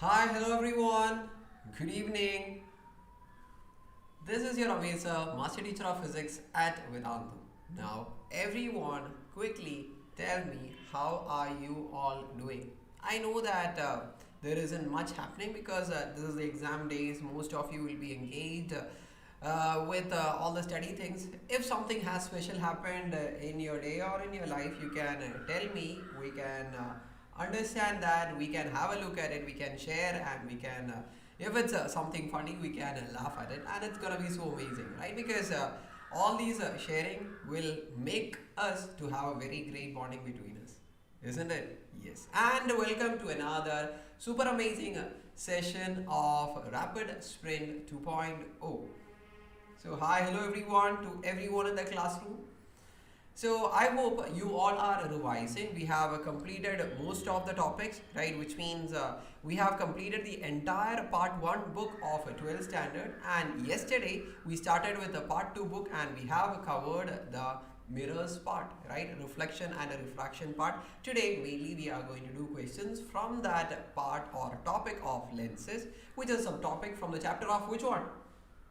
Hi, hello everyone. Good evening. This is your Ameer sir, Master Teacher of Physics at Vedantu. Now, everyone, quickly tell me how are you all doing? I know that there isn't much happening because this is the exam days. Most of you will be engaged with all the study things. If something has special happened in your day or in your life, you can tell me. We can understand that. We can have a look at it. We can share and we can. If it's something funny, we can laugh at it, and it's gonna be so amazing, right? Because all these sharing will make us to have a very great bonding between us, isn't it? Yes. And welcome to another super amazing session of Rapid Sprint 2.0. So hi, hello everyone to everyone in the classroom. So I hope you all are revising. We have completed most of the topics, right? Which means we have completed the entire part 1 book of 12th standard, and yesterday we started with the part 2 book and we have covered the mirrors part, right? Reflection and refraction part. Today mainly we are going to do questions from that part or topic of lenses, which is some topic from the chapter of which one?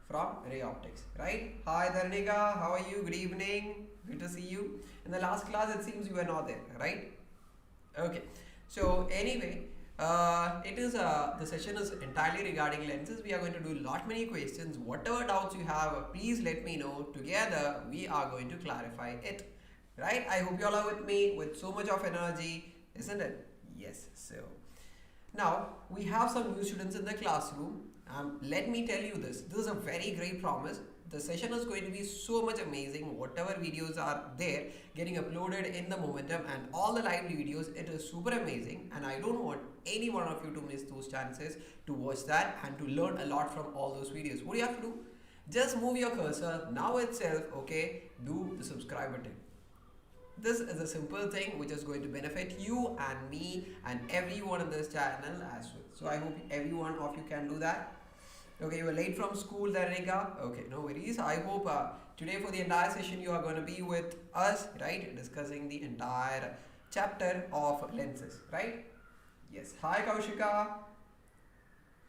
From ray optics, right? Hi Dharnika, how are you? Good evening. Good to see you. In the last class, it seems you were not there, right? Okay. So anyway, it is the session is entirely regarding lenses. We are going to do lot many questions. Whatever doubts you have, please let me know. Together, we are going to clarify it, right? I hope you all are with me with so much of energy, isn't it? Yes. So now we have some new students in the classroom. Let me tell you this. This is a very great promise. The session is going to be so much amazing. Whatever videos are there getting uploaded in the momentum and all the lively videos, it is super amazing, and I don't want any one of you to miss those chances to watch that and to learn a lot from all those videos. What do you have to do? Just move your cursor now itself, okay? Do the subscribe button. This is a simple thing which is going to benefit you and me and everyone in this channel as well. So I hope every one of you can do that. Okay, you were late from school there, Nika. Okay, no worries. I hope today for the entire session you are going to be with us, right? Discussing the entire chapter of lenses, right? Yes. Hi, Kaushika.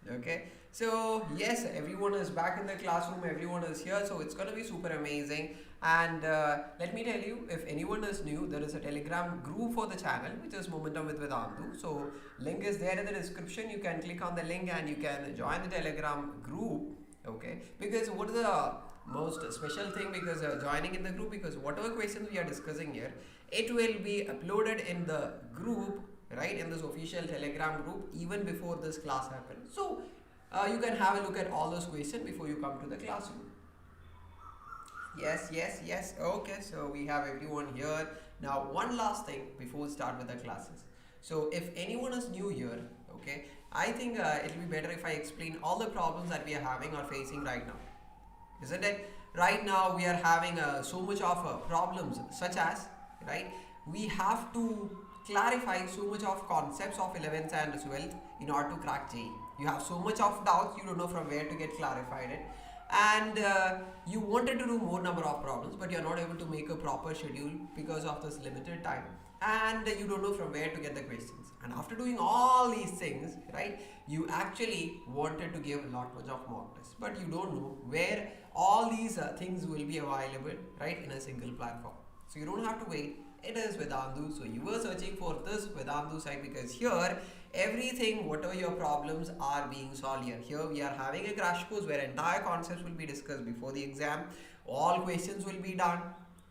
Okay, so yes, everyone is back in the classroom, everyone is here, so it's going to be super amazing. And let me tell you, if anyone is new, there is a telegram group for the channel which is Momentum with Vedantu. So link is there in the description. You can click on the link and you can join the telegram group. Okay, because what is the most special thing, because joining in the group, because whatever questions we are discussing here, it will be uploaded in the group, right, in this official telegram group even before this class happens. So you can have a look at all those questions before you come to the classroom. Yes. Okay, so we have everyone here. Now one last thing before we start with the classes. So if anyone is new here, okay, I think it will be better if I explain all the problems that we are having or facing right now, isn't it? Right now we are having so much of problems, such as, right, we have to clarify so much of concepts of 11th and 12th in order to crack JEE. You have so much of doubts, you don't know from where to get clarified it, and you wanted to do more number of problems, but you're not able to make a proper schedule because of this limited time, and you don't know from where to get the questions. And after doing all these things, right, you actually wanted to give a lot much of mock tests, but you don't know where all these things will be available, right, in a single platform. So you don't have to wait. It is Vedantu. So you were searching for this Vedantu site because here everything, whatever your problems are being solved here. Here we are having a crash course where entire concepts will be discussed before the exam. All questions will be done,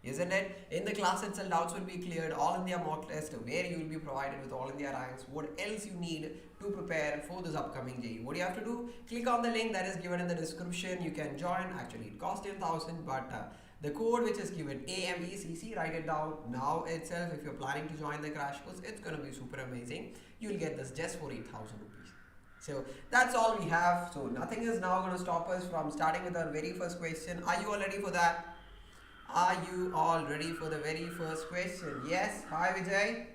isn't it? In the class itself, doubts will be cleared, all in their mock test, where you will be provided with all in their ranks, what else you need to prepare for this upcoming JEE. What do you have to do? Click on the link that is given in the description. You can join. Actually, it costs 10,000, but the code which is given, AMECC, write it down now itself. If you're planning to join the crash course, it's going to be super amazing. You'll get this just for 8,000 rupees. So that's all we have. So nothing is now going to stop us from starting with our very first question. Are you all ready for that? Are you all ready for the very first question? Yes. Hi Vijay.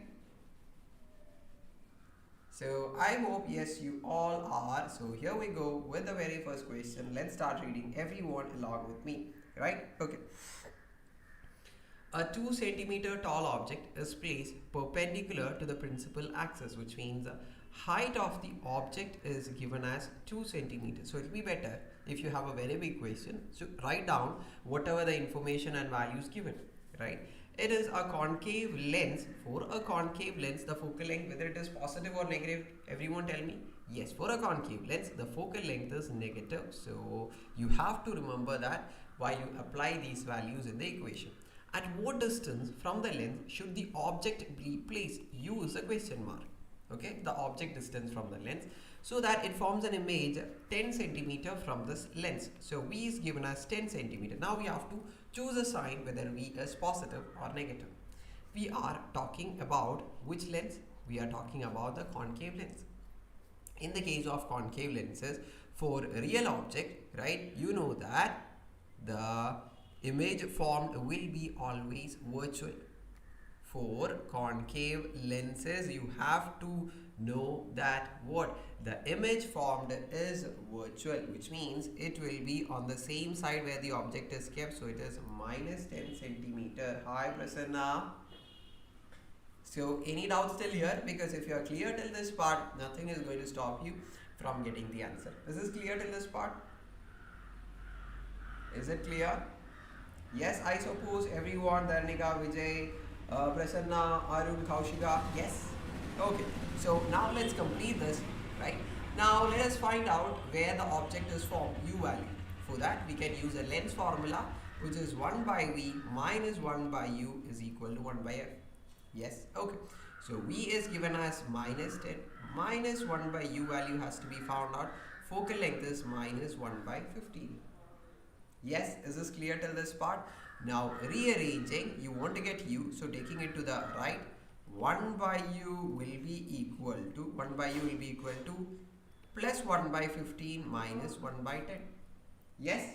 So I hope yes you all are. So here we go with the very first question. Let's start reading, everyone along with me, right? Okay. A 2 centimeter tall object is placed perpendicular to the principal axis, which means height of the object is given as 2 centimeters. So it will be better if you have a very big question. So write down whatever the information and values given, right? It is a concave lens. For a concave lens, the focal length, whether it is positive or negative, everyone tell me. Yes, for a concave lens, the focal length is negative. So you have to remember that while you apply these values in the equation. At what distance from the lens should the object be placed? U is a question mark. Okay, the object distance from the lens, so that it forms an image 10 centimeter from this lens. So V is given as 10 centimeter. Now we have to choose a sign whether V is positive or negative. We are talking about which lens? We are talking about the concave lens. In the case of concave lenses, for real object, right, you know that the image formed will be always virtual. For concave lenses, you have to know that what the image formed is virtual, which means it will be on the same side where the object is kept. So it is minus 10 centimeter. Hi Prasanna. So any doubts till here? Because if you are clear till this part, nothing is going to stop you from getting the answer. Is this clear till this part? Is it clear? Yes, I suppose everyone, Dharnika, Vijay, Prasanna, Arun, Kaushika, yes? Okay, so now let's complete this, right? Now let us find out where the object is formed, U value. For that, we can use a lens formula, which is 1 by V minus 1 by U is equal to 1 by F. Yes, okay. So V is given as minus 10, minus 1 by U value has to be found out. Focal length is minus 1 by 15. Yes, is this clear till this part? Now rearranging, you want to get U, so taking it to the right, 1 by U will be equal to, 1 by U will be equal to plus 1 by 15 minus 1 by 10. Yes?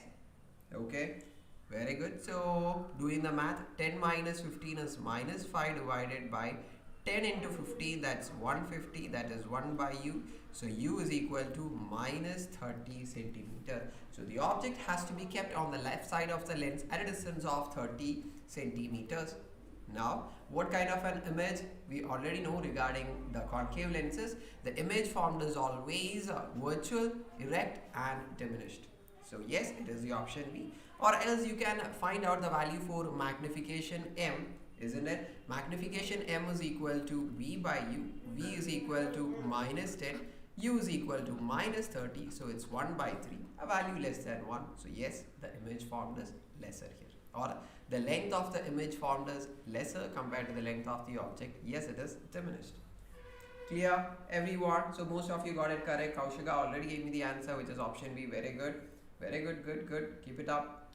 Okay, very good. So doing the math, 10 minus 15 is minus 5 divided by 10 into 15, that's 150, that is 1 by U. So U is equal to minus 30 centimeter. So the object has to be kept on the left side of the lens at a distance of 30 centimeters. Now, what kind of an image? We already know regarding the concave lenses. The image formed is always virtual, erect and diminished. So yes, it is the option B. Or else you can find out the value for magnification M, isn't it? Magnification M is equal to V by U. V is equal to minus 10. U is equal to minus 30. So it's 1 by 3. A value less than 1. So yes, the image formed is lesser here. Or the length of the image formed is lesser compared to the length of the object. Yes, it is diminished. Clear, everyone? So most of you got it correct. Kaushika already gave me the answer, which is option B. Very good. Very good, good. Keep it up.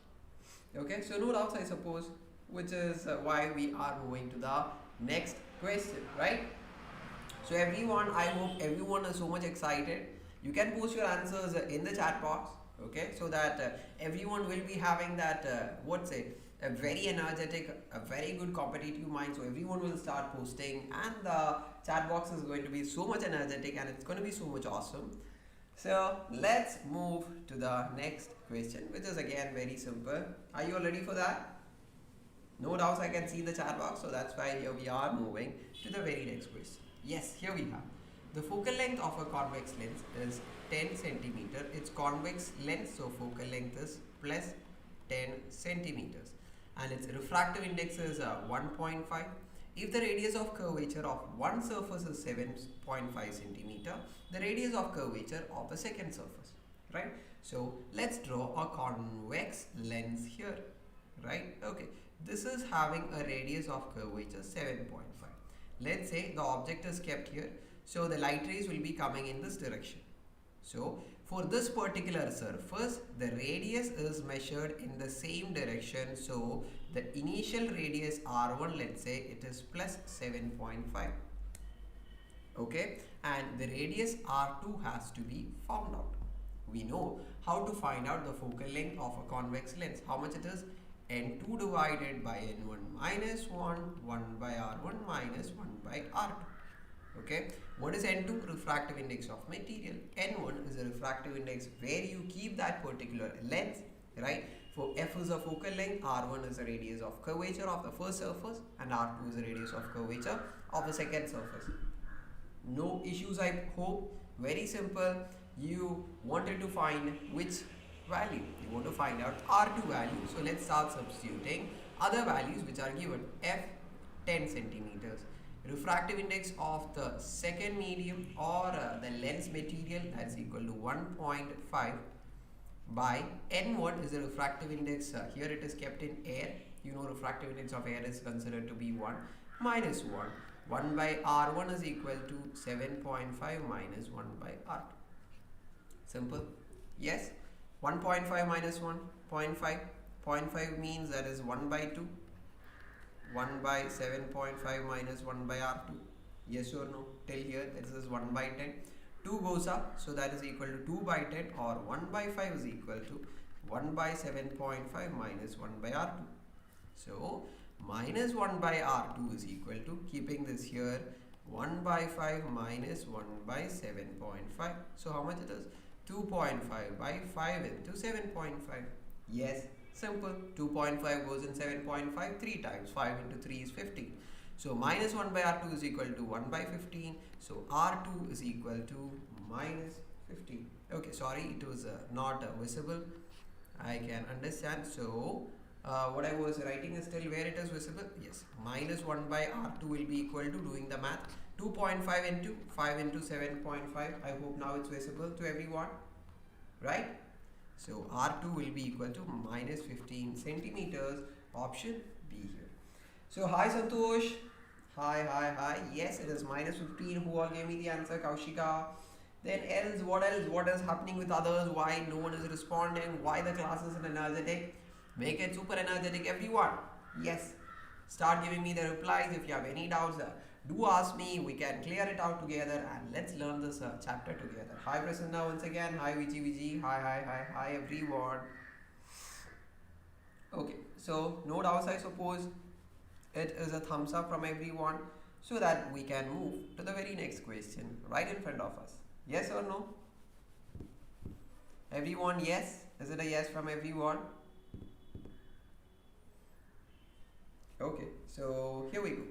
Okay, so no doubts, I suppose, which is why we are moving to the next question, right? So everyone, I hope everyone is so much excited. You can post your answers in the chat box, okay, so that everyone will be having that, a very energetic, a very good competitive mind. So everyone will start posting and the chat box is going to be so much energetic and it's going to be so much awesome. So let's move to the next question, which is again very simple. Are you all ready for that? No doubts, I can see the chat box, so that's why here we are moving to the very next question. Yes, here we have. The focal length of a convex lens is 10 centimeter. It's convex lens, so focal length is plus 10 centimeters. And its refractive index is 1.5. If the radius of curvature of one surface is 7.5 centimeter, the radius of curvature of the second surface, right? So let's draw a convex lens here, right? Okay, this is having a radius of curvature 7.5. Let's say the object is kept here, so the light rays will be coming in this direction. So for this particular surface, the radius is measured in the same direction. So the initial radius R1, let's say it is plus 7.5. Okay, and the radius R2 has to be found out. We know how to find out the focal length of a convex lens. How much it is? N2 divided by N1 minus 1, 1 by R1 minus 1 by R2. Okay, what is N2? Refractive index of material. N1 is a refractive index where you keep that particular lens, right? For F is a focal length, R1 is the radius of curvature of the first surface, and R2 is the radius of curvature of the second surface. No issues, I hope. Very simple. You wanted to find which value. You want to find out R2 value. So let's start substituting other values which are given. F 10 centimeters. Refractive index of the second medium or the lens material, that's equal to 1.5 by n. What is the refractive index? Here it is kept in air. You know refractive index of air is considered to be 1 minus 1. 1 by R1 is equal to 7.5 minus 1 by R2. Simple. Yes. 1.5 minus 1, 0.5. 0.5 means that is 1 by 2. 1 by 7.5 minus 1 by R2. Yes or no? Till here this is 1 by 10. 2 goes up, so that is equal to 2 by 10, or 1 by 5 is equal to 1 by 7.5 minus 1 by R2. So minus 1 by R2 is equal to, keeping this here, 1 by 5 minus 1 by 7.5. So how much it is? 2.5 by 5 into 7.5. Yes, simple. 2.5 goes in 7.5 3 times. 5 into 3 is 15. So minus 1 by R2 is equal to 1 by 15. So R2 is equal to minus 15. Okay, sorry, it was not visible. I can understand. So what I was writing is still where it is visible. Yes, minus 1 by R2 will be equal to, doing the math, 2.5 into 5 into 7.5. I hope now it's visible to everyone, right? So R2 will be equal to minus 15 centimeters. Option B here. So hi Santosh. Hi. Yes, it is minus 15. Who all gave me the answer? Kaushika. Then else? What is happening with others? Why no one is responding? Why the class isn't energetic? Make it super energetic, everyone. Yes. Start giving me the replies. If you have any doubts, do ask me. We can clear it out together and let's learn this chapter together. Hi Prasanna once again. Hi VG. Hi everyone. Okay. So no doubts, I suppose. It is a thumbs up from everyone, so that we can move to the very next question right in front of us. Yes or no? Everyone, yes? Is it a yes from everyone? Okay, so here we go.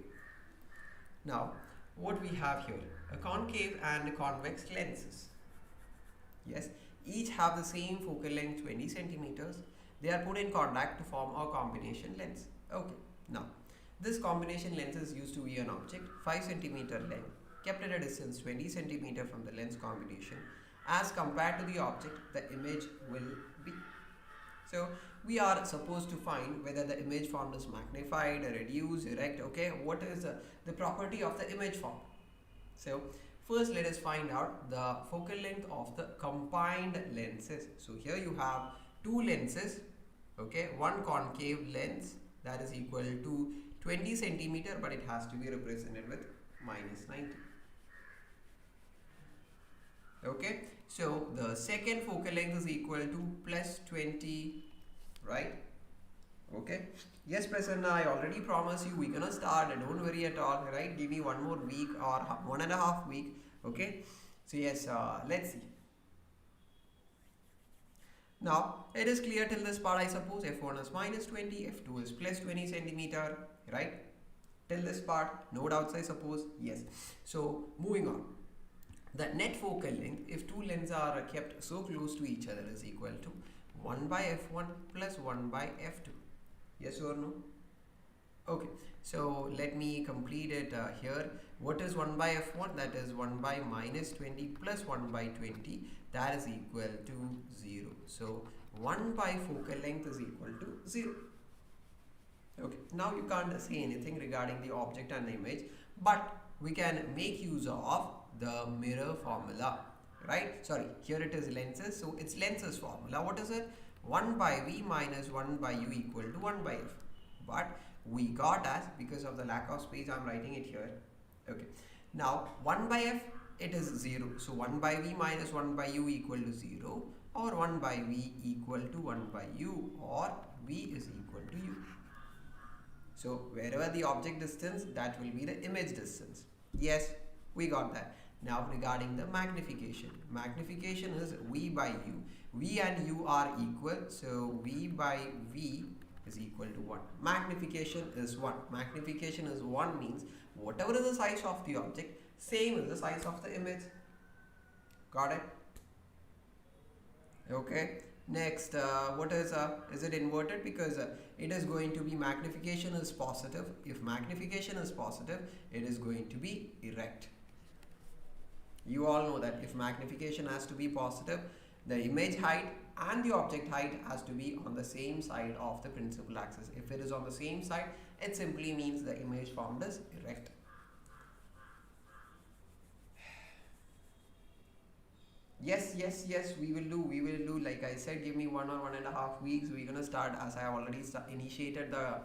Now, what we have here, a concave and convex lenses. Yes, each have the same focal length 20 centimeters. They are put in contact to form a combination lens. Okay, now this combination lens is used to view an object 5 centimeter length kept at a distance 20 centimeter from the lens combination. As compared to the object, the image will be. So we are supposed to find whether the image formed is magnified, reduced, erect. Okay, what is the property of the image form? So first let us find out the focal length of the combined lenses. So here you have two lenses. Okay, one concave lens that is equal to 20 centimeter, but it has to be represented with minus 90. Okay, so the second focal length is equal to plus 20, right? Okay, yes Prasanna, I already promised you we're gonna start, don't worry at all, right? Give me one more week or 1.5 weeks. Okay, so yes, let's see. Now it is clear till this part, I suppose. F1 is minus 20, F2 is plus 20 centimeter, right? Till this part, no doubts, I suppose. Yes. So moving on, the net focal length, if two lenses are kept so close to each other, is equal to 1 by F1 plus 1 by F2. Yes or no? Okay, so let me complete it here. What is 1 by F1? That is 1 by minus 20 plus 1 by 20. That is equal to 0. So 1 by focal length is equal to 0. Okay, now you can't say anything regarding the object and the image, but we can make use of the mirror formula, right? Sorry, here it is lenses, so it's lenses formula. What is it? 1 by V minus 1 by U equal to 1 by F. But we got as, because of the lack of space, I'm writing it here. Okay, now 1 by F, it is 0. So 1 by V minus 1 by U equal to 0, or 1 by V equal to 1 by U, or V is equal to U. So wherever the object distance, that will be the image distance. Yes, we got that. Now regarding the magnification, magnification is V by U. V and U are equal, so V by V is equal to 1. Magnification is 1. Magnification is 1 means whatever is the size of the object, same as the size of the image. Got it? Okay. Next, what is it inverted? Because it is going to be magnification is positive. If magnification is positive, it is going to be erect. You all know that if magnification has to be positive, the image height and the object height has to be on the same side of the principal axis. If it is on the same side, it simply means the image formed is erect. Yes, we will do. Like I said, give me 1 or 1.5 weeks. We're gonna start, as I already initiated the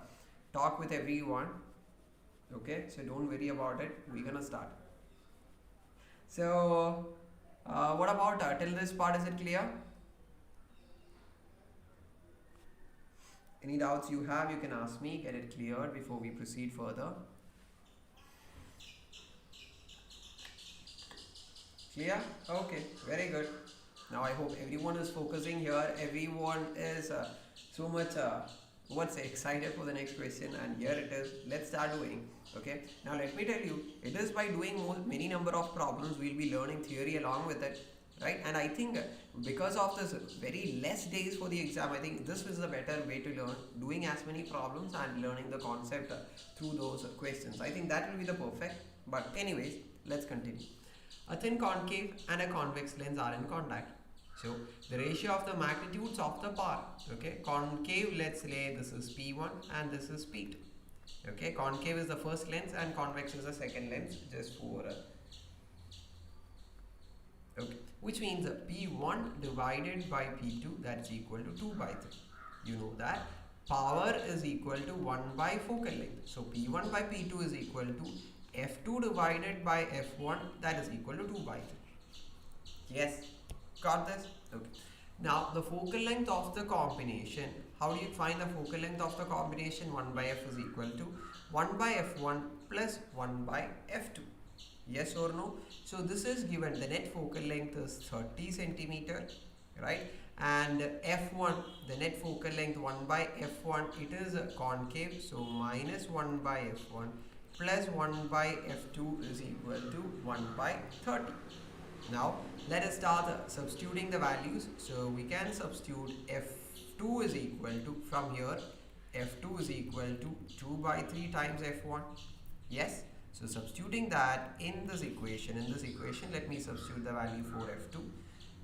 talk with everyone. Okay, so don't worry about it. We're gonna start. So, what about till this part? Is it clear? Any doubts you have, you can ask me. Get it cleared before we proceed further. Clear? Okay, very good. Now I hope everyone is focusing here. Everyone is so much excited for the next question, and here it is. Let's start doing. Okay, now let me tell you, it is by doing many number of problems we'll be learning theory along with it, right? And I think because of this very less days for the exam, I think this is the better way to learn, doing as many problems and learning the concept through those questions. I think that will be the perfect. But anyways, let's continue. A thin concave and a convex lens are in contact. So the ratio of the magnitudes of the power. Okay, concave, let's say this is P1 and this is P2. Okay, concave is the first lens and convex is the second lens, just for okay, which means P1 divided by P2, that's equal to 2 by 3. You know that power is equal to 1 by focal length. So P1 by P2 is equal to F2 divided by F1, that is equal to 2 by 3. Yes, got this? Okay. Now the focal length of the combination, how do you find the focal length of the combination? 1 by F is equal to 1 by F1 plus 1 by F2. Yes or no? So this is given, the net focal length is 30 centimeter, right? And F1, the net focal length 1 by F1, it is concave, so minus 1 by F1 plus 1 by F2 is equal to 1 by 30. Now let us start substituting the values. So we can substitute F2 is equal to, from here, F2 is equal to 2 by 3 times F1. Yes, so substituting that in this equation, let me substitute the value for F2.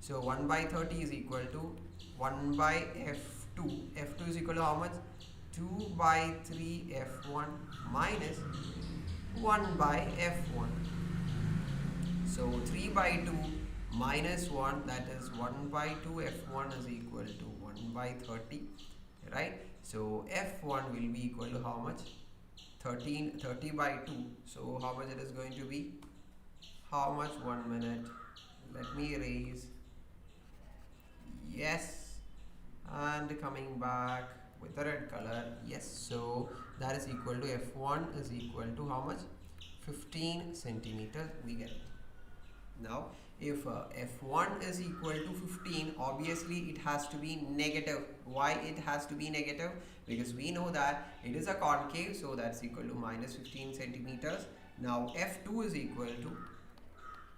So 1 by 30 is equal to 1 by F2. F2 is equal to how much? 2 by 3 F1 minus 1 by F1. So 3 by 2 minus 1, that is 1 by 2 F1 is equal to 1 by 30, right? So F1 will be equal to how much? 30 by 2. So how much it is going to be? How much? 1 minute. Let me erase. Yes. And coming back with the red color. Yes. So that is equal to F1 is equal to how much? 15 centimeters. We get it. Now if F1 is equal to 15, obviously it has to be negative. Why it has to be negative? Because we know that it is a concave, so that's equal to minus 15 centimeters. Now F2 is equal to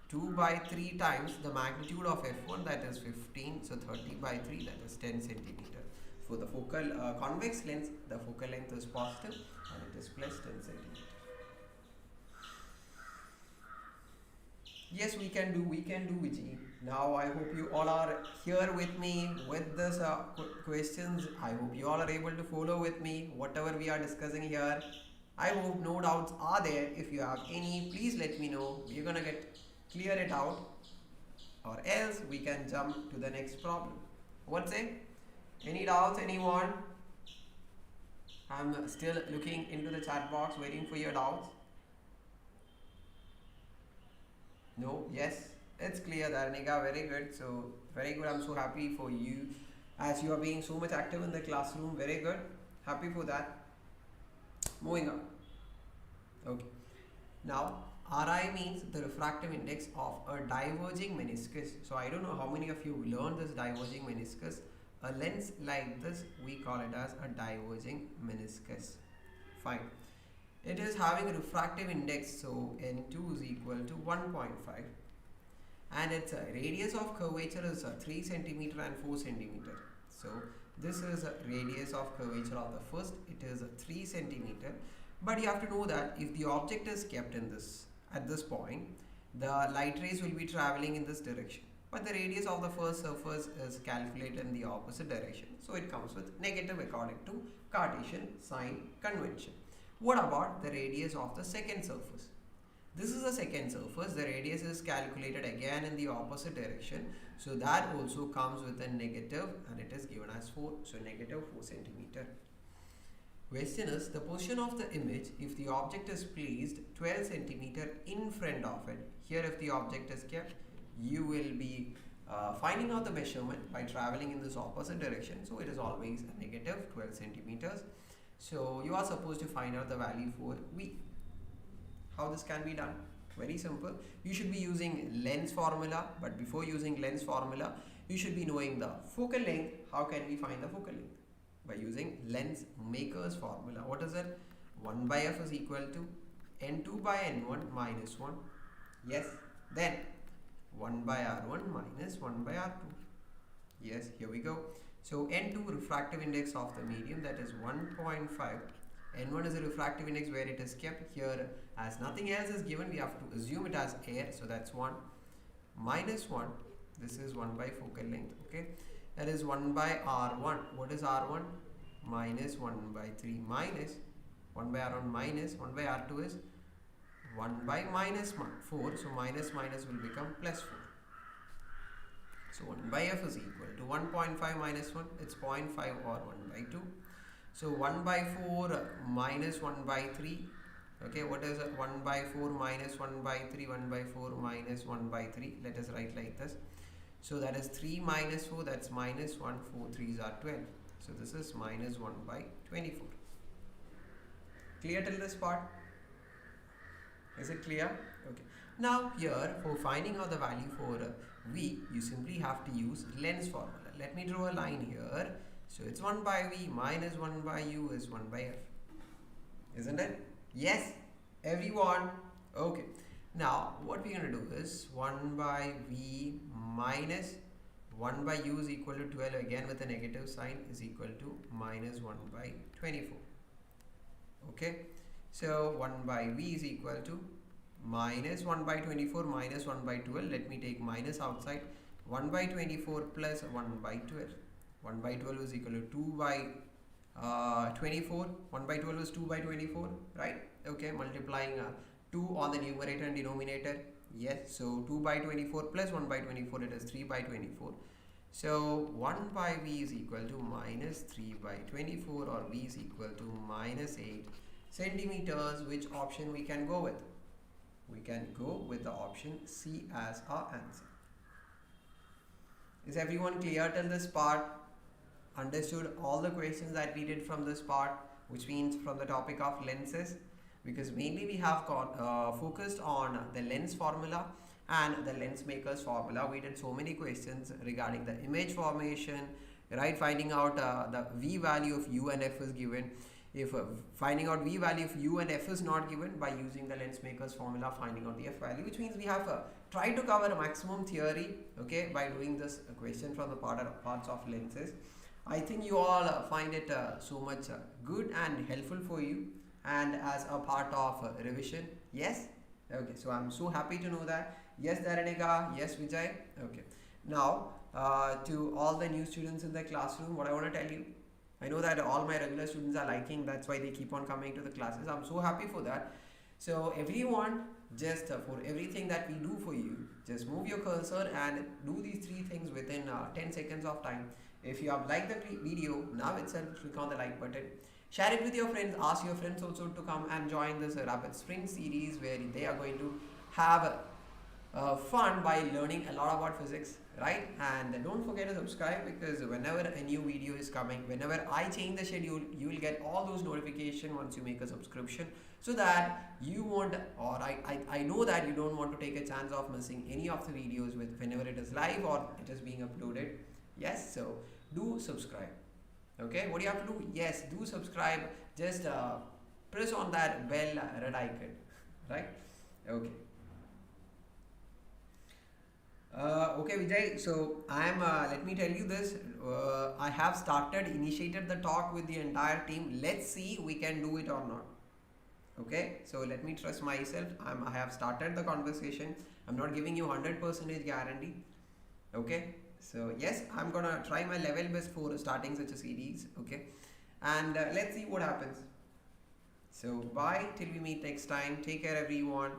2 by 3 times the magnitude of F1, that is 15, so 30 by 3, that is 10 centimeters. For the focal convex lens, the focal length is positive and it is plus 10 centimeters. Yes, we can do JEE. Now I hope you all are here with me with this questions. I hope you all are able to follow with me whatever we are discussing here. I hope no doubts are there. If you have any, please let me know. We're gonna clear it out, or else we can jump to the next problem. What say? Any doubts, anyone? I'm still looking into the chat box waiting for your doubts. No? Yes? It's clear, Dharnika. Very good. So, very good. I'm so happy for you as you are being so much active in the classroom. Very good. Happy for that. Moving on. Okay. Now, Ri means the refractive index of a diverging meniscus. So, I don't know how many of you learned this diverging meniscus. A lens like this, we call it as a diverging meniscus. Fine. it is having a refractive index, so N2 is equal to 1.5, and its radius of curvature is 3 centimeter and 4 centimeter. So this is a radius of curvature of the first, it is 3 centimeter. But you have to know that if the object is kept in this, at this point, the light rays will be traveling in this direction. But the radius of the first surface is calculated in the opposite direction. So it comes with negative according to Cartesian sign convention. What about the radius of the second surface? This is the second surface. The radius is calculated again in the opposite direction. So that also comes with a negative, and it is given as 4. So negative 4 centimeter. Question is the position of the image if the object is placed 12 centimeter in front of it. Here if the object is kept, you will be finding out the measurement by traveling in this opposite direction. So it is always a negative 12 centimeters. So you are supposed to find out the value for V. How this can be done? Very simple. You should be using lens formula, but before using lens formula, you should be knowing the focal length. How can we find the focal length? By using lens maker's formula. What is it? 1 by f is equal to n2 by n1 minus 1. Yes. Then 1 by r1 minus 1 by r2. Yes, here we go. So n2 refractive index of the medium, that is 1.5. N1 is a refractive index where it is kept. Here as nothing else is given, we have to assume it as air, so that's 1 minus 1. This is 1 by focal length. Okay, that is 1 by r1. What is r1? Minus 1 by 3 minus 1 by r1 minus 1 by r2 is 1 by minus 4. So minus minus will become plus 4. So 1 by f is equal to 1.5 minus 1. It's 0.5 or 1 by 2. So 1 by 4 minus 1 by 3. Okay, what is it? 1 by 4 minus 1 by 3. 1 by 4 minus 1 by 3. Let us write like this. So that is 3 minus 4. That's minus 1. 4 3s are 12. So this is minus 1 by 24. Clear till this part? Is it clear? Okay. Now here for finding out the value for V, you simply have to use lens formula. Let me draw a line here. So it's 1 by V minus 1 by U is 1 by F. Isn't it? Yes, everyone. Okay. Now what we're going to do is 1 by V minus 1 by U is equal to 12, again with a negative sign, is equal to minus 1 by 24. Okay. So 1 by V is equal to minus 1 by 24 minus 1 by 12. Let me take minus outside. 1 by 24 plus 1 by 12. 1 by 12 is equal to 2 by 24. 1 by 12 is 2 by 24, right? Okay, multiplying 2 on the numerator and denominator. Yes, so 2 by 24 plus 1 by 24, it is 3 by 24. So 1 by V is equal to minus 3 by 24, or V is equal to minus 8 centimeters. Which option we can go with? We can go with the option C as our answer. Is everyone clear till this part? Understood all the questions that we did from this part, which means from the topic of lenses, because mainly we have focused on the lens formula and the lens maker's formula. We did so many questions regarding the image formation, right? Finding out the V value of U and F is given. If finding out V value of U and F is not given, by using the lens maker's formula, finding out the F value, which means we have tried to cover a maximum theory, okay, by doing this question from the parts of lenses. I think you all find it so much good and helpful for you, and as a part of revision. Yes? Okay, so I'm so happy to know that. Yes, Dharanika. Yes, Vijay. Okay. Now, to all the new students in the classroom, what I want to tell you, I know that all my regular students are liking, that's why they keep on coming to the classes. I'm so happy for that. So everyone, just for everything that we do for you, just move your cursor and do these 3 things within 10 seconds of time. If you have liked the video, now itself click on the like button. Share it with your friends. Ask your friends also to come and join this rapid sprint series, where they are going to have fun by learning a lot about physics, right? And don't forget to subscribe, because whenever a new video is coming, whenever I change the schedule, you will get all those notifications once you make a subscription, so that you won't, or I know that you don't want to take a chance of missing any of the videos whenever it is live or it is being uploaded. Yes, so do subscribe. Okay, what do you have to do? Yes, do subscribe. Just press on that bell red icon, right? Okay. Okay, Vijay. So let me tell you this. I have initiated the talk with the entire team. Let's see we can do it or not. Okay. So let me trust myself. I have started the conversation. I'm not giving you 100% guarantee. Okay. So yes, I'm gonna try my level best for starting such a series. Okay. And let's see what happens. So bye till we meet next time. Take care, everyone.